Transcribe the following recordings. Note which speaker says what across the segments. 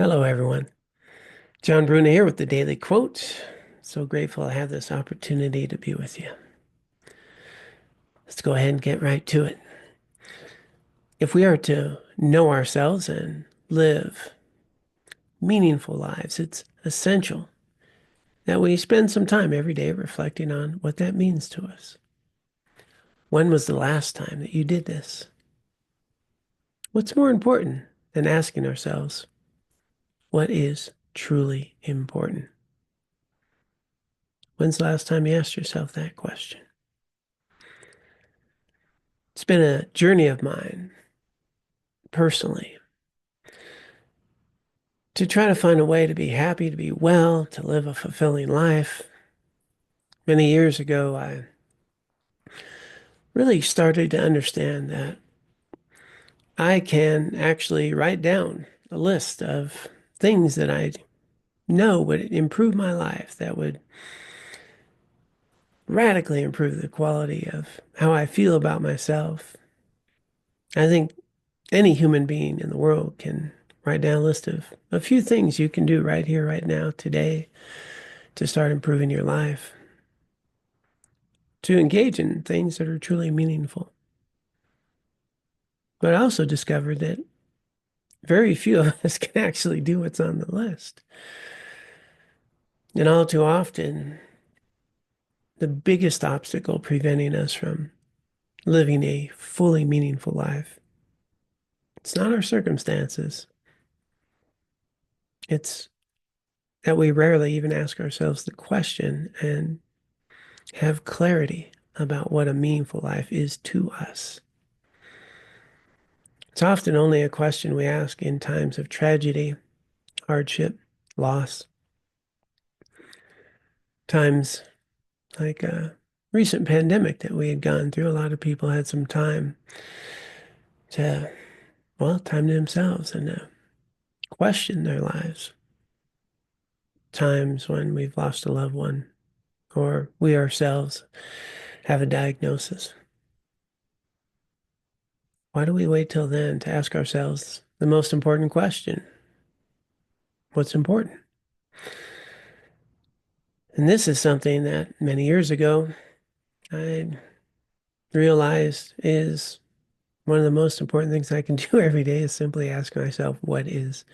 Speaker 1: Hello, everyone. John Bruna here with the Daily Quote. So grateful I have this opportunity to be with you. Let's go ahead and get right to it. If we are to know ourselves and live meaningful lives, it's essential that we spend some time every day reflecting on what that means to us. When was the last time that you did this? What's more important than asking ourselves, what is truly important? When's the last time you asked yourself that question? It's been a journey of mine personally to try to find a way to be happy, to be well, to live a fulfilling life. Many years ago, I really started to understand that I can actually write down a list of things that I know would improve my life, that would radically improve the quality of how I feel about myself. I think any human being in the world can write down a list of a few things you can do right here, right now, today to start improving your life, to engage in things that are truly meaningful. But I also discovered that very few of us can actually do what's on the list. And all too often, the biggest obstacle preventing us from living a fully meaningful life, it's not our circumstances. It's that we rarely even ask ourselves the question and have clarity about what a meaningful life is to us. It's often only a question we ask in times of tragedy, hardship, loss, times like a recent pandemic that we had gone through. A lot of people had some time to, well, time to themselves and to question their lives. Times when we've lost a loved one or we ourselves have a diagnosis. Why do we wait till then to ask ourselves the most important question? What's important? And this is something that many years ago I realized is one of the most important things I can do every day is simply ask myself what is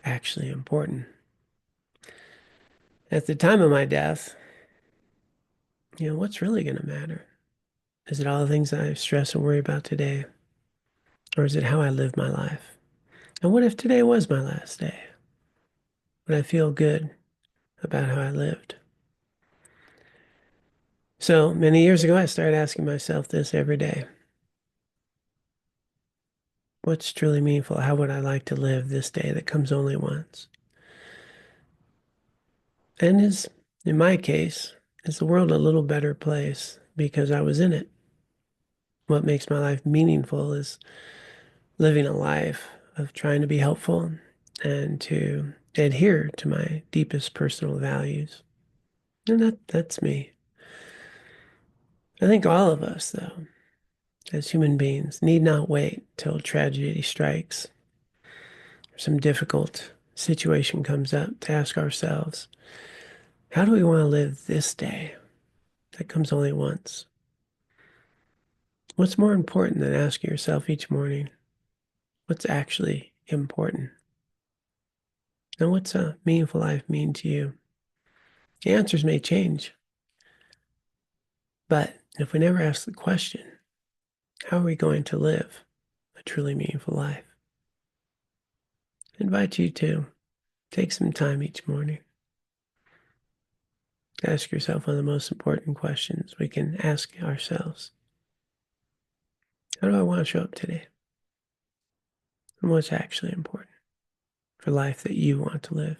Speaker 1: actually important. At the time of my death, what's really going to matter? Is it all the things I stress and worry about today? Or is it how I live my life? And what if today was my last day? Would I feel good about how I lived? So many years ago, I started asking myself this every day. What's truly meaningful? How would I like to live this day that comes only once? And in my case, is the world a little better place because I was in it? What makes my life meaningful is living a life of trying to be helpful and to adhere to my deepest personal values. And that's me. I think all of us, though, as human beings, need not wait till tragedy strikes or some difficult situation comes up to ask ourselves, how do we want to live this day that comes only once? What's more important than asking yourself each morning, what's actually important? And what's a meaningful life mean to you? The answers may change, but if we never ask the question, how are we going to live a truly meaningful life? I invite you to take some time each morning. Ask yourself one of the most important questions we can ask ourselves. How do I want to show up today? And what's actually important for life that you want to live?